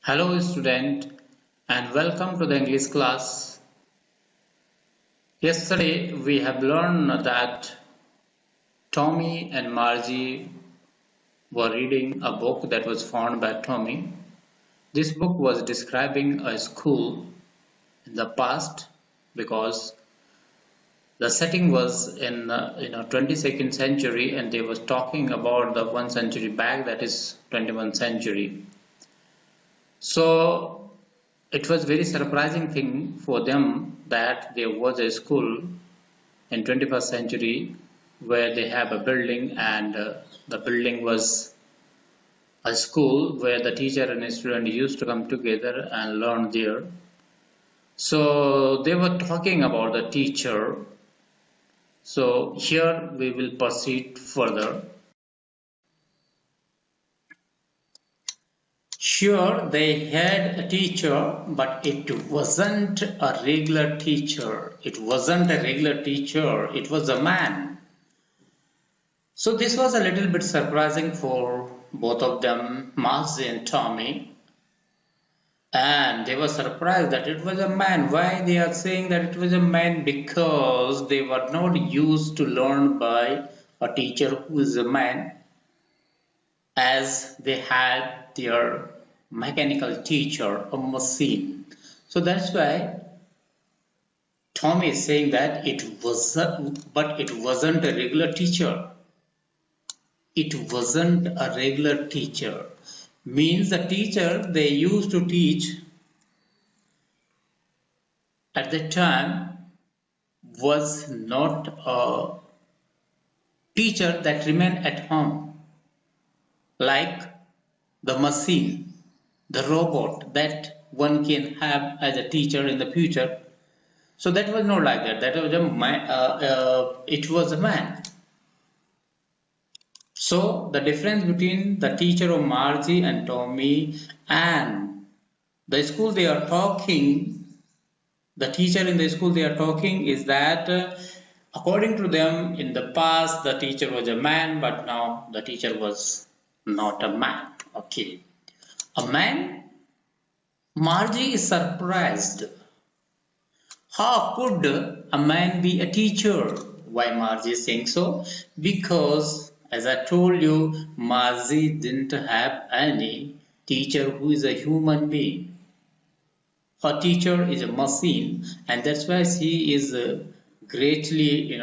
Hello student and welcome to the English class. Yesterday we have learned that Tommy and Margie were reading a book that was found by Tommy. This book was describing a school in the past because the setting was in 22nd century and they was talking about the 1 century back, that is 21st century. So it was very surprising thing for them that there was a school in 21st century where they have a building and the building was a school where the teacher and student used to come together and learn there. So they were talking about the teacher. So here we will proceed further. Sure, they had a teacher, but it wasn't a regular teacher. It wasn't a regular teacher. It was a man. So this was a little bit surprising for both of them, Marcy and Tommy. And they were surprised that it was a man. Why they are saying that it was a man? Because they were not used to learn by a teacher who is a man, as they had their mechanical teacher, a machine. So that's why Tommy is saying that it wasn't, but it wasn't a regular teacher. It wasn't a regular teacher. Means the teacher they used to teach at the time was not a teacher that remained at home, like the machine, the robot that one can have as a teacher in the future. So that was not like that. That was a man, it was a man. So the difference between the teacher of Margie and Tommy and the school they are talking, the teacher in the school they are talking is that according to them in the past the teacher was a man, but now the teacher was not a man. Okay. A man? Margie is surprised. How could a man be a teacher? Why Margie is saying so? Because as I told you, Margie didn't have any teacher who is a human being. Her teacher is a machine, and that's why she is greatly,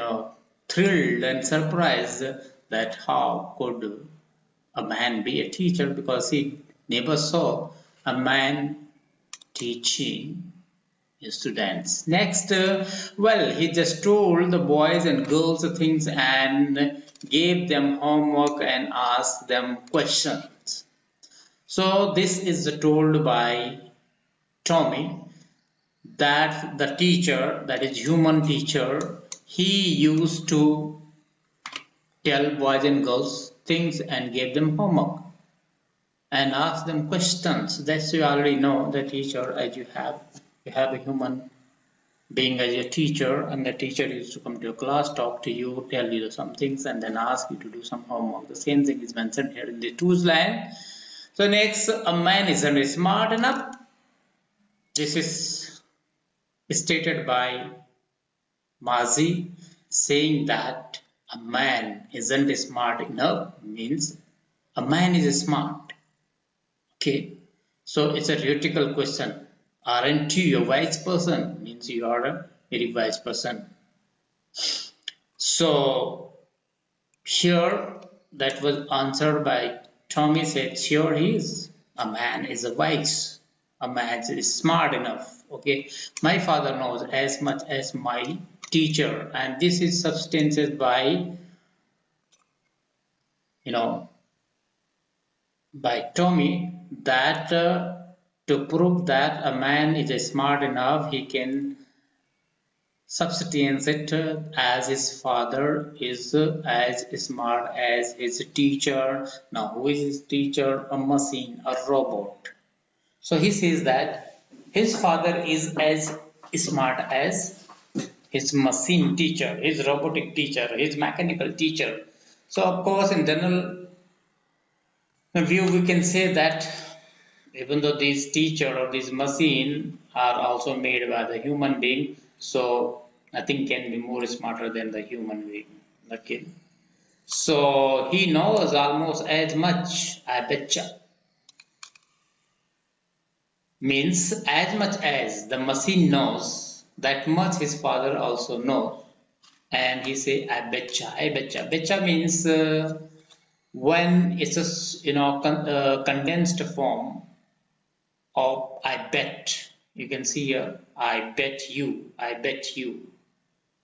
thrilled and surprised that how could a man be a teacher, because he never saw a man teaching students. Next, well, he just told the boys and girls things and gave them homework and asked them questions. So this is told by Tommy that the teacher, that is human teacher, he used to tell boys and girls things and gave them homework and ask them questions. That's you already know the teacher, as you have a human being as a teacher, and the teacher used to come to your class, talk to you, tell you some things, and then ask you to do some homework. The same thing is mentioned here in the twos line. So next, a man isn't smart enough. This is stated by Margie, saying that a man isn't smart enough means a man is smart. Okay, so it's a rhetorical question. Aren't you a wise person? Means you are a very wise person. So here that was answered by Tommy said, sure he is. A man is a wise. A man is smart enough. Okay, my father knows as much as my teacher, and this is substantiated by by Tommy that to prove that a man is smart enough, he can substantiate it as his father is as smart as his teacher. Now, who is his teacher? A machine, a robot. So he says that his father is as smart as his machine teacher, his robotic teacher, his mechanical teacher. So, of course, in general view, we can say that even though these teacher or this machine are also made by the human being, so nothing can be more smarter than the human being. Okay. So he knows almost as much, I betcha. Means as much as the machine knows, that much his father also knows. And he say, I betcha, I betcha. Betcha means when it's a condensed form of I bet. You can see here, I bet you, I bet you.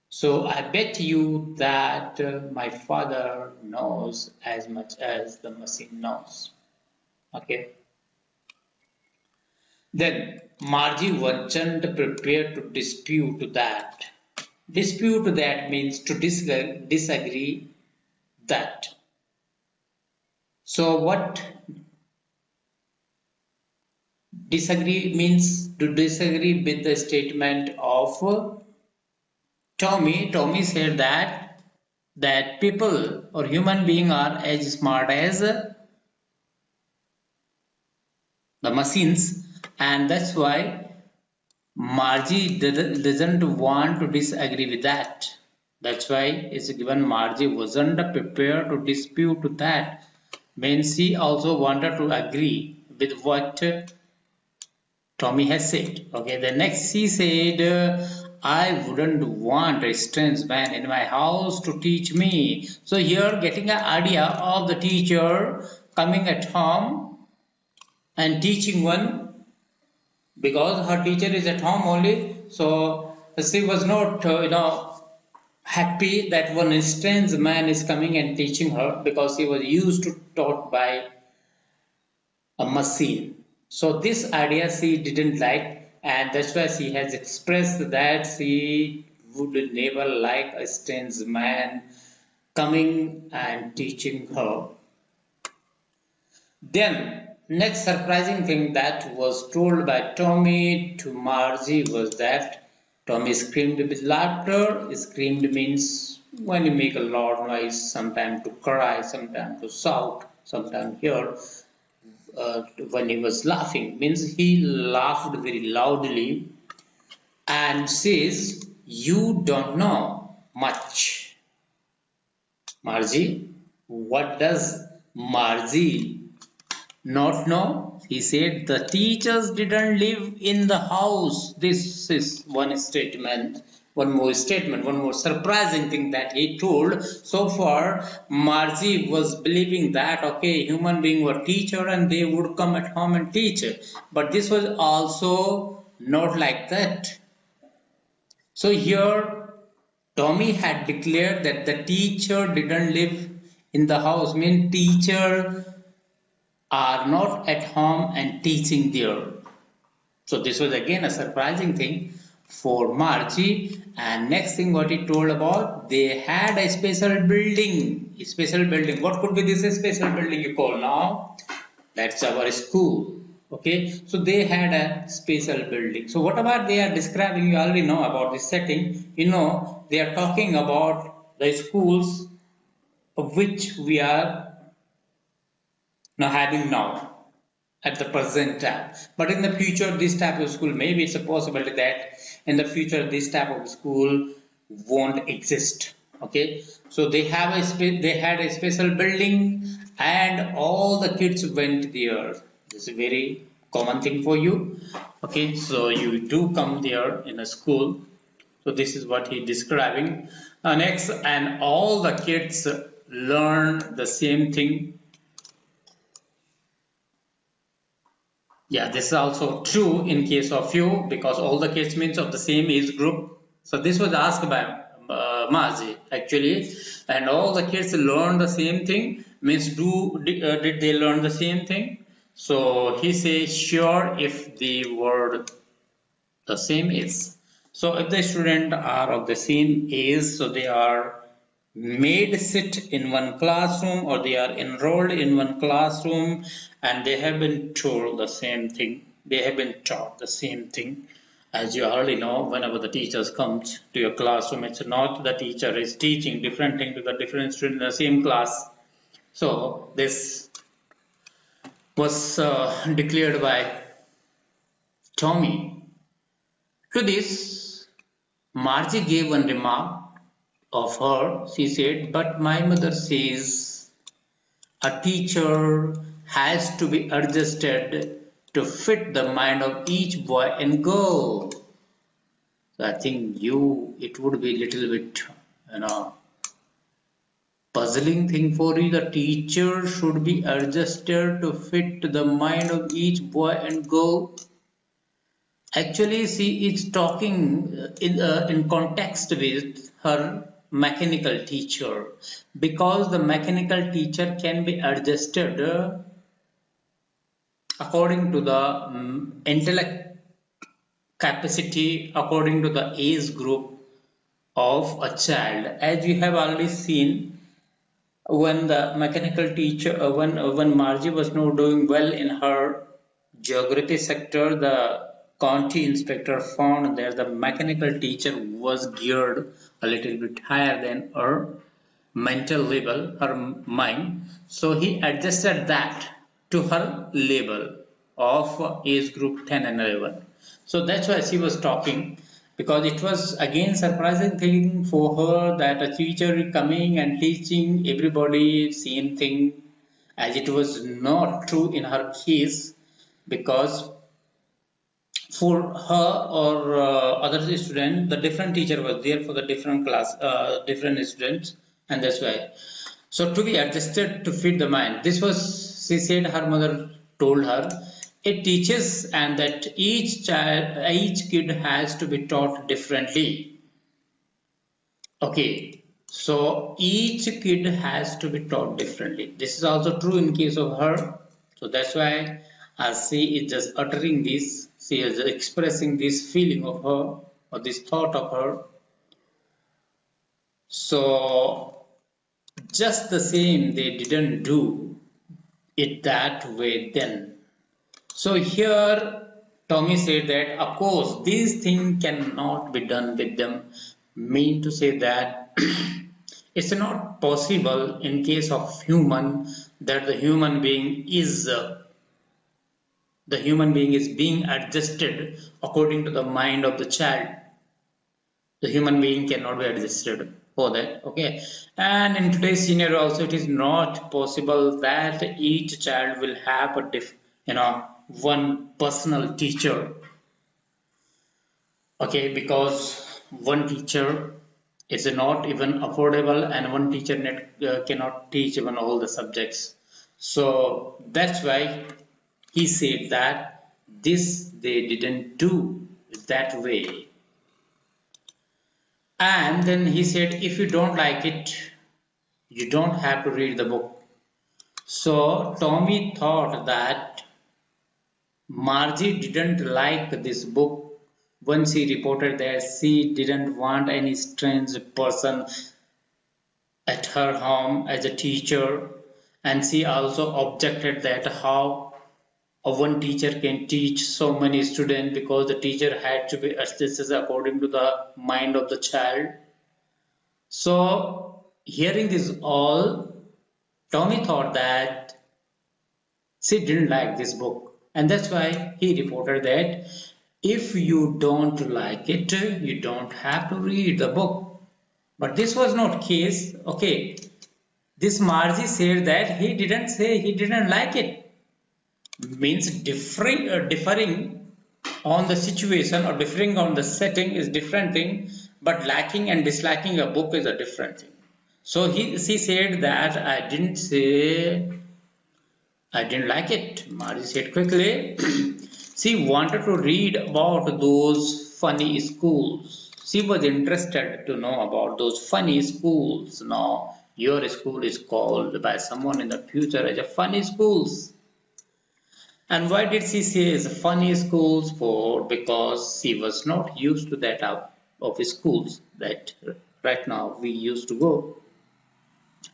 So I bet you that my father knows as much as the machine knows. Okay. Then Margie wasn't prepared to dispute that. Dispute that means to disagree that. So what disagree means to disagree with the statement of Tommy. Tommy said that people or human beings are as smart as the machines, and that's why Margie doesn't want to disagree with that. That's why it's given Margie wasn't prepared to dispute that. Means she also wanted to agree with what Tommy has said. Okay, the next she said, I wouldn't want a strange man in my house to teach me. So here getting an idea of the teacher coming at home and teaching one because her teacher is at home only. So she was not, happy that one strange man is coming and teaching her because she was used to taught by a machine. So this idea she didn't like, and that's why she has expressed that she would never like a strange man coming and teaching her. Then next surprising thing that was told by Tommy to Margie was that Tommy screamed with laughter. Screamed means when you make a loud noise, sometimes to cry, sometimes to shout, sometimes here when he was laughing means he laughed very loudly and says, you don't know much. Margie, what does Margie not know? He said the teachers didn't live in the house. This is one statement. One more surprising thing that he told. So far, Margie was believing that okay, human being were teacher and they would come at home and teach. But this was also not like that. So here, Tommy had declared that the teacher didn't live in the house. Mean teacher are not at home and teaching there. So this was again a surprising thing for Margie. And next thing what he told about, they had a special building. A special building. What could be this special building you call now? That's our school. Okay, so they had a special building. So whatever they are describing, you already know about this setting. You know, they are talking about the schools of which we are now having now at the present time. But in the future, this type of school, maybe it's a possibility that in the future this type of school won't exist. Okay, so they have they had a special building and all the kids went there. This is a very common thing for you. Okay, so you do come there in a school. So this is what he describing. Next, and all the kids learn the same thing. Yeah, this is also true in case of you because all the kids means of the same age group. So this was asked by Margie actually, and all the kids learn the same thing. Means did they learn the same thing? So he says sure if they were the same age. So if the students are of the same age, so they are made sit in one classroom or they are enrolled in one classroom and they have been told the same thing. They have been taught the same thing. As you already know, whenever the teachers comes to your classroom, it's not the teacher is teaching different thing to the different student in the same class. So this was declared by Tommy. To this, Margie gave one remark of her. She said, "But my mother says a teacher has to be adjusted to fit the mind of each boy and girl." So I think it would be a little bit, you know, puzzling thing for you. The teacher should be adjusted to fit the mind of each boy and girl. Actually, she is talking in context with her mechanical teacher, because the mechanical teacher can be adjusted according to the intellect capacity, according to the age group of a child. As you have already seen, when the mechanical teacher, when Margie was not doing well in her geography sector, the county inspector found that the mechanical teacher was geared a little bit higher than her mental level, her mind. So he adjusted that to her level of age group 10 and 11. So that's why she was talking, because it was again surprising thing for her that a teacher is coming and teaching everybody same thing, as it was not true in her case, because for her or other student, the different teacher was there for the different class, different students, and that's why. So to be adjusted to fit the mind. This was, she said, her mother told her. It teaches and that each kid has to be taught differently. Okay, so each kid has to be taught differently. This is also true in case of her. So that's why she is just uttering this. She is expressing this feeling of her or this thought of her. So just the same, they didn't do it that way then. So here Tommy said that of course these things cannot be done with them. Mean to say that it's not possible in case of human that the human being is being adjusted according to the mind of the child. The human being cannot be adjusted for that. Okay, and in today's scenario also it is not possible that each child will have a one personal teacher. Okay, because one teacher is not even affordable and one teacher cannot teach even all the subjects. So that's why he said that this they didn't do that way. And then he said, if you don't like it, you don't have to read the book. So Tommy thought that Margie didn't like this book when she reported that she didn't want any strange person at her home as a teacher, and she also objected that how a one teacher can teach so many students, because the teacher had to be assessed according to the mind of the child. So hearing this all, Tommy thought that she didn't like this book, and that's why he reported that if you don't like it, you don't have to read the book. But this was not case. Okay, this Margie said that he didn't say he didn't like it. Means differing on the situation or differing on the setting is different thing, but liking and disliking a book is a different thing. So she said that I didn't like it. Margie said quickly. She wanted to read about those funny schools. She was interested to know about those funny schools. Now, your school is called by someone in the future as a funny schools. And why did she say funny schools for? Because she was not used to that of schools that right now we used to go.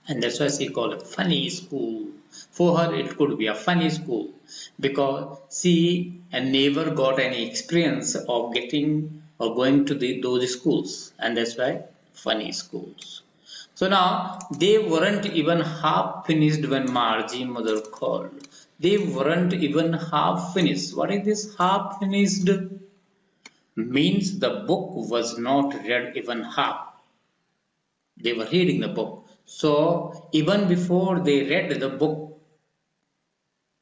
And that's why she called it funny school. For her, it could be a funny school because she never got any experience of getting or going to those schools, and that's why funny schools. So now they weren't even half finished when Margie mother called. They weren't even half finished. What is this half finished? Means the book was not read even half. They were reading the book. So even before they read the book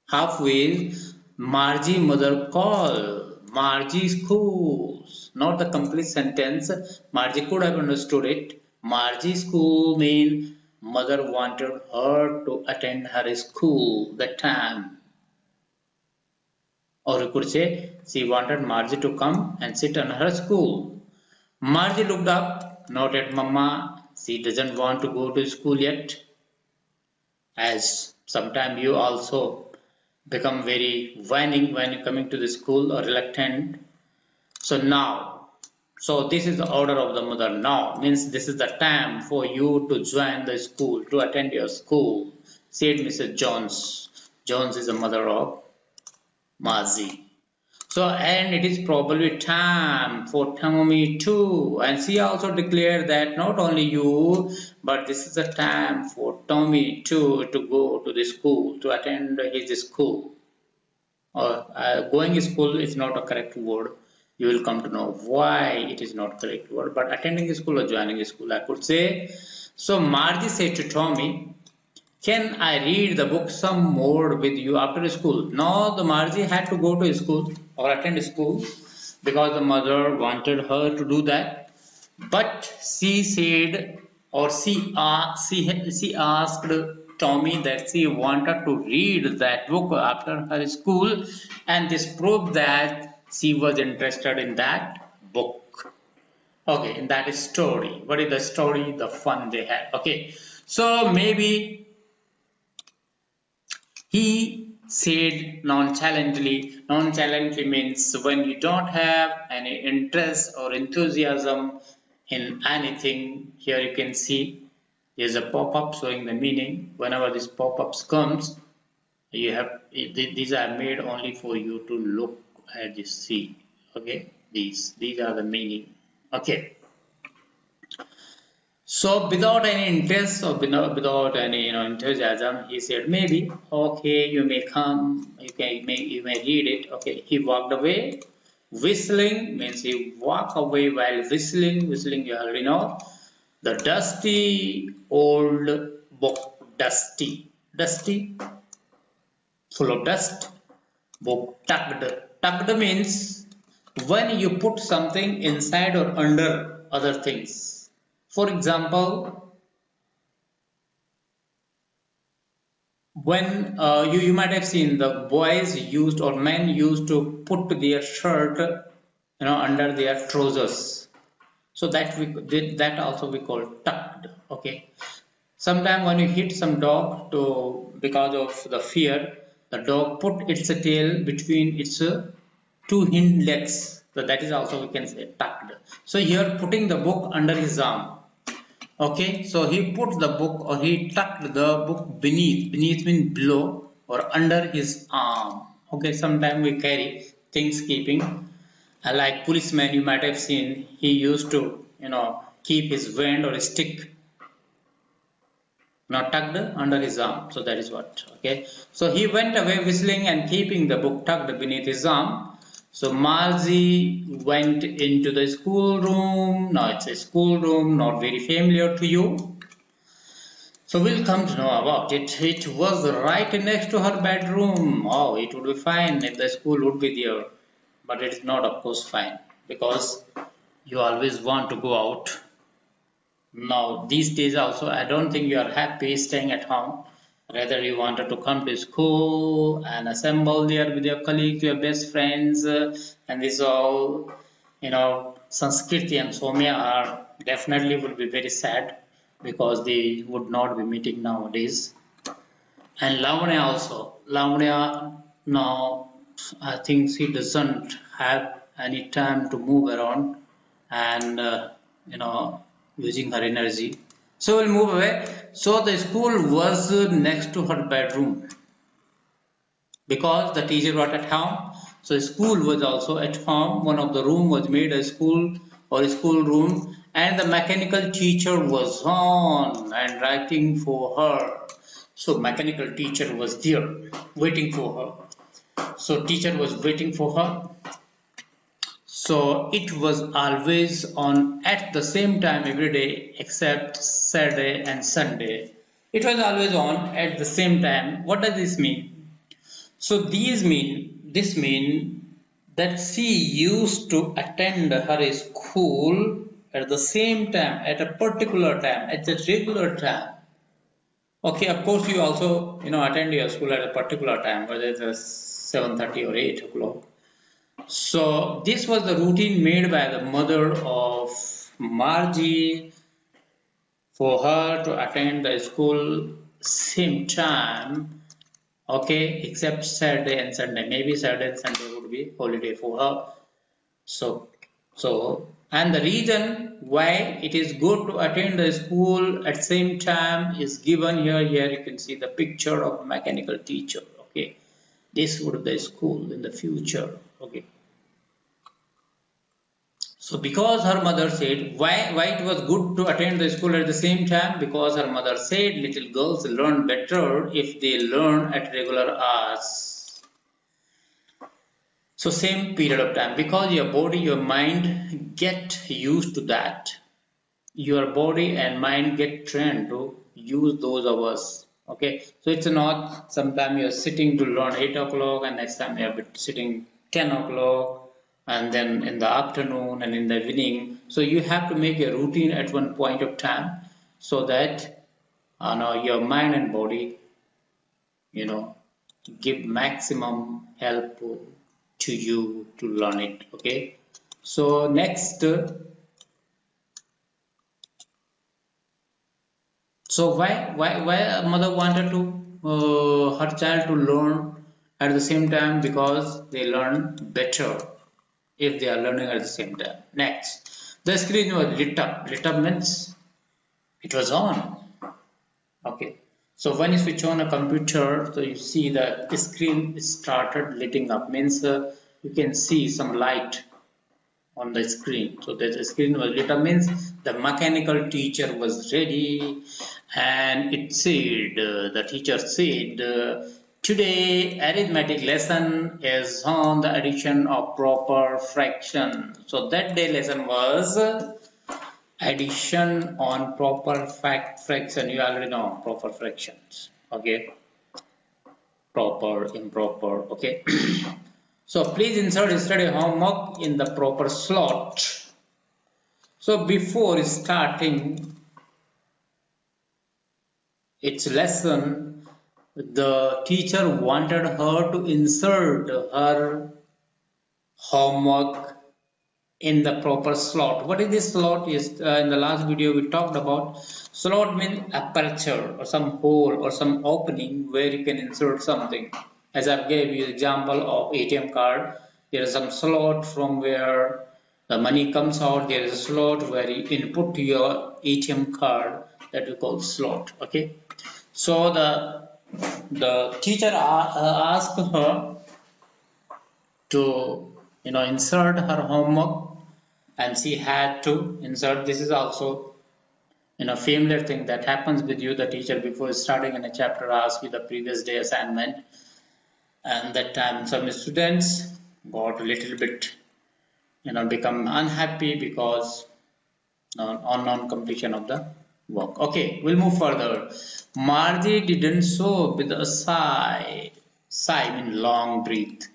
halfway, Margie mother called. Margie schools. Not the complete sentence. Margie could have understood it. Margie school means mother wanted her to attend her school that time. Or you could say she wanted Margie to come and sit on her school. Margie looked up, not at Mama. She doesn't want to go to school yet. As sometimes you also become very whining when you're coming to the school or reluctant. So this is the order of the mother now. Means this is the time for you to join the school, to attend your school, said Mrs. Jones. Jones is the mother of Margie. So, and it is probably time for Tommy too. And she also declared that not only you, but this is the time for Tommy too to go to the school, to attend his school. Or going to school is not a correct word. You will come to know why it is not correct word. But attending school or joining school, I could say. So Margie said to Tommy, "Can I read the book some more with you after school?" No, the Margie had to go to school or attend school because the mother wanted her to do that. But she said, or she asked Tommy that she wanted to read that book after her school, and this proved that she was interested in that book. Okay, in that story. What is the story? The fun they had. Okay, so maybe he said nonchalantly. Nonchalantly means when you don't have any interest or enthusiasm in anything. Here you can see there's a pop-up showing the meaning. Whenever this pop-ups comes, you have these are made only for you to look at this see. Okay, these are the meaning. Okay. So without any interest or without any enthusiasm, he said maybe okay you may come you may read it. Okay, he walked away. Whistling means he walked away while whistling. Whistling you already know. The dusty old book, dusty, full of dust. Book tucked. Tucked means when you put something inside or under other things. For example, when you might have seen the boys used or men used to put their shirt under their trousers. So that also we call tucked. Okay. Sometimes when you hit some dog because of the fear, the dog put its tail between its two hind legs. So that is also we can say tucked. So here putting the book under his arm. Okay, so he put the book or he tucked the book beneath. Beneath means below or under his arm. Okay, sometimes we carry things keeping. Like policeman, you might have seen he used to keep his wand or stick tucked under his arm. So that is what. Okay, so he went away whistling and keeping the book tucked beneath his arm. So Margie went into the schoolroom. Now it's a schoolroom, not very familiar to you. So we'll come to know about it. It was right next to her bedroom. Oh, it would be fine if the school would be there. But it is not, of course, fine. Because you always want to go out. Now, these days also, I don't think you are happy staying at home. Rather, you wanted to come to school and assemble there with your colleagues, your best friends, and this all, Sanskriti and Somya are definitely would be very sad because they would not be meeting nowadays. And Lavanya also. Lavanya now, I think she doesn't have any time to move around and, using her energy. So we'll move away. So the school was next to her bedroom because the teacher was at home. So school was also at home. One of the room was made a school or a school room, and the mechanical teacher was on and writing for her. So mechanical teacher was there waiting for her. So teacher was waiting for her. So it was always on at the same time every day except Saturday and Sunday. It was always on at the same time. What does this mean? So this mean that she used to attend her school at the same time, at a particular time, at the regular time. Okay, of course you also attend your school at a particular time, whether it's 7:30 or 8 o'clock. So this was the routine made by the mother of Margie for her to attend the school same time. Okay, except Saturday and Sunday. Maybe Saturday and Sunday would be holiday for her. And the reason why it is good to attend the school at same time is given here. Here you can see the picture of a mechanical teacher. Okay, this would be the school in the future. Okay. So because her mother said, why it was good to attend the school at the same time? Because her mother said little girls learn better if they learn at regular hours. So same period of time, because your body, your mind get used to that. Your body and mind get trained to use those hours. Okay, so it's not sometime you're sitting to learn 8 o'clock and next time you're sitting 10 o'clock and then in the afternoon and in the evening. So you have to make a routine at one point of time so that your mind and body give maximum help to you to learn it. Okay, so next so why a mother wanted to her child to learn at the same time? Because they learn better if they are learning at the same time. Next, the screen was lit up. Lit up means it was on. Okay. So when you switch on a computer, so you see the screen started lighting up. Means you can see some light on the screen. So the screen was lit up means the mechanical teacher was ready, and it said the teacher said today arithmetic lesson is on the addition of proper fraction. So that day lesson was addition on proper fraction. You already know proper fractions. Okay, proper, improper. Okay. So please insert study homework in the proper slot. So before starting its lesson, the teacher wanted her to insert her homework in the proper slot. What is this slot? Is in the last video we talked about. Slot means aperture or some hole or some opening where you can insert something. As I gave you example of ATM card, there is some slot from where the money comes out. There is a slot where you input your ATM card, that we call slot. Okay, so the teacher asked her to insert her homework, and she had to insert. This is also familiar thing that happens with you. The teacher before starting in a chapter asks you the previous day assignment, and that time some students got a little bit become unhappy because on non-completion of the work. Okay, we'll move further. Margie didn't sew with a sigh. Sigh means long breath.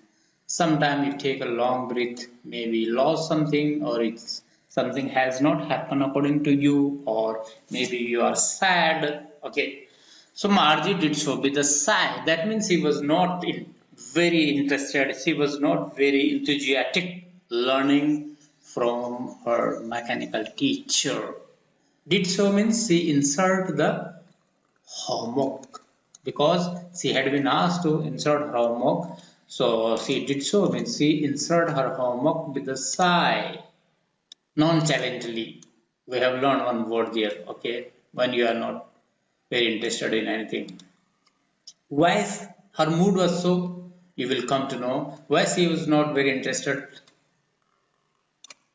Sometimes you take a long breath, maybe you lost something, or it's something has not happened according to you, or maybe you are sad. Okay, so Margie did so with a sigh. That means she was not very interested. She was not very enthusiastic learning from her mechanical teacher. Did so means she insert the homework because she had been asked to insert her homework. So she did so means she insert her homework with a sigh, nonchalantly. We have learned one word there. Okay, when you are not very interested in anything. Why her mood was so? You will come to know why she was not very interested.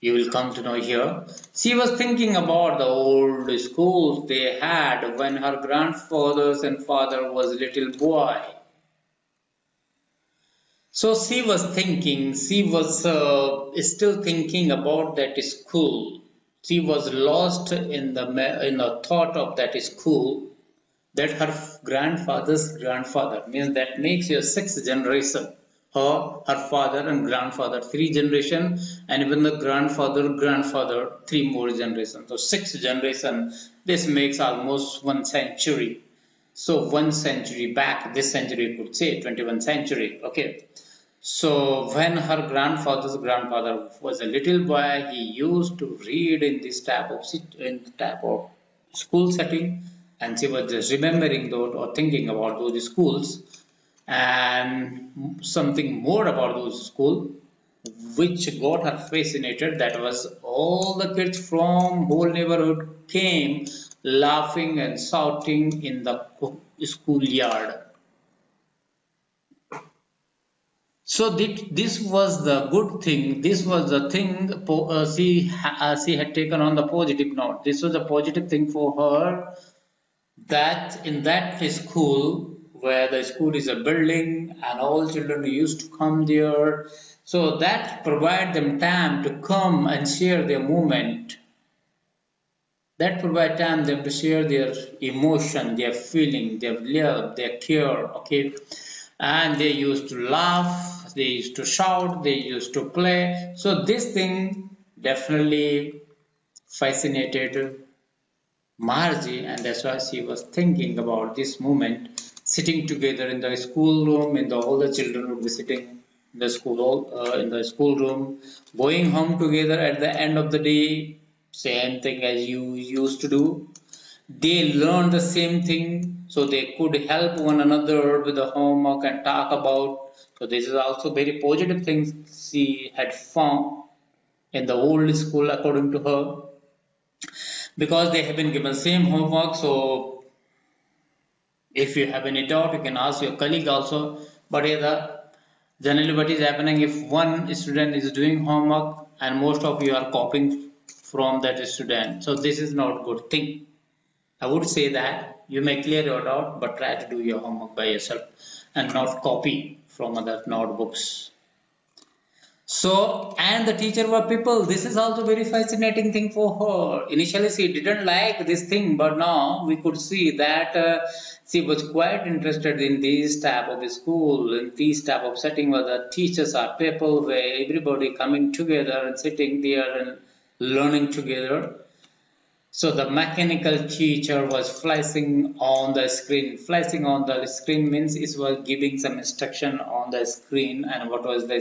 You will come to know here. She was thinking about the old schools they had when her grandfathers and father was a little boy. So she was still thinking about that school. She was lost in the thought of that school, that her grandfather's grandfather, means that makes your sixth generation. Her father and grandfather, three generation, and even the grandfather, three more generations. So six generation. This makes almost 1 century. So 1 century back, this century you could say 21st century. Okay. So when her grandfather's grandfather was a little boy, he used to read in this type of school setting, and she was just remembering those or thinking about those schools and something more about those schools, which got her fascinated. That was all the kids from whole neighborhood came laughing and shouting in the schoolyard. So this was the good thing. This was the thing she had taken on the positive note. This was a positive thing for her, that in that school, where the school is a building and all children used to come there, so that provide them time to come and share their moment. That provide time them to share their emotion, their feeling, their love, their care. Okay, and they used to laugh, they used to shout, they used to play. So this thing definitely fascinated Margie, and that's why she was thinking about this moment, sitting together in the schoolroom, and all the children would be sitting in the in the schoolroom, going home together at the end of the day, same thing as you used to do. They learned the same thing, so they could help one another with the homework and talk about. So this is also very positive things she had found in the old school, according to her, because they have been given same homework. So if you have any doubt, you can ask your colleague also. But yeah, generally what is happening, if one student is doing homework and most of you are copying from that student, so this is not good thing. I would say that you may clear your doubt, but try to do your homework by yourself and not copy from other notebooks. So, and the teacher were people. This is also very fascinating thing for her. Initially, she didn't like this thing, but now we could see that she was quite interested in this type of school, in this type of setting where the teachers are people, where everybody coming together and sitting there and learning together. So the mechanical teacher was flashing on the screen. Flashing on the screen means it was giving some instruction on the screen. And what was the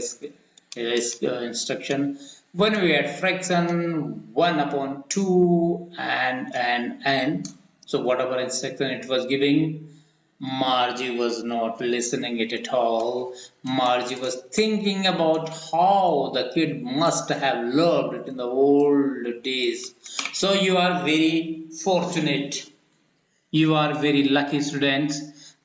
instruction? When we had fraction 1 upon 2 and. So whatever instruction it was giving, Margie was not listening it at all. Margie was thinking about how the kid must have loved it in the old days. So you are very fortunate. You are very lucky students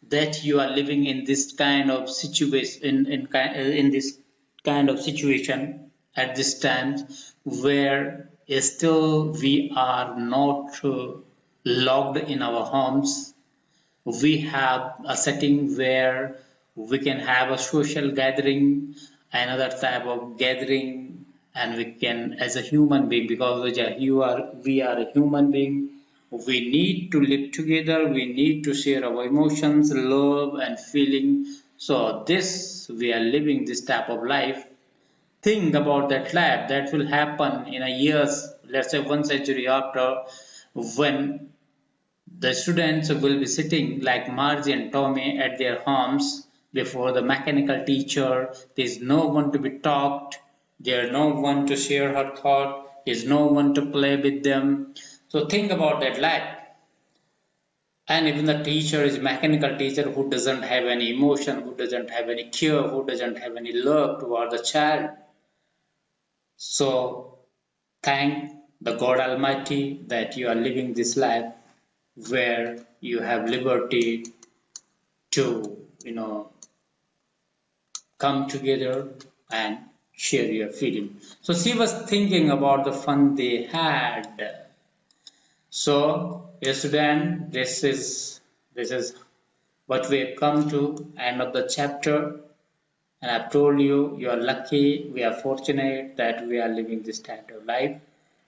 that you are living in this kind of situation in this kind of situation at this time, where still we are not locked in our homes. We have a setting where we can have a social gathering, another type of gathering, and we can, as a human being, because we are a human being, we need to live together, we need to share our emotions, love and feeling. So this, we are living this type of life. Think about that life that will happen in a years, let's say 1 century after, when the students will be sitting like Margie and Tommy at their homes before the mechanical teacher. There's no one to be talked. There's no one to share her thought. There's no one to play with them. So think about that life. And even the teacher is mechanical teacher who doesn't have any emotion, who doesn't have any care, who doesn't have any love toward the child. So thank the God Almighty that you are living this life where you have liberty to come together and share your feeling. So she was thinking about the fun they had. So, dear student, this is what we have come to end of the chapter. And I've told you, you are lucky, we are fortunate that we are living this type of life.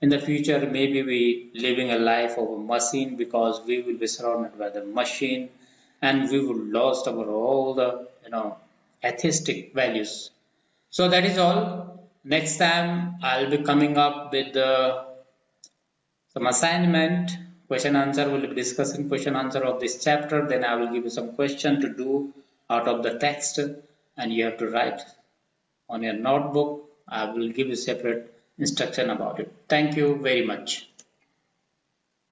In the future, maybe we living a life of a machine because we will be surrounded by the machine and we will lost our all the atheistic values. So that is all. Next time I'll be coming up with some assignment. Question answer will be discussing question answer of this chapter. Then I will give you some question to do out of the text and you have to write on your notebook. I will give you separate instruction about it. Thank you very much.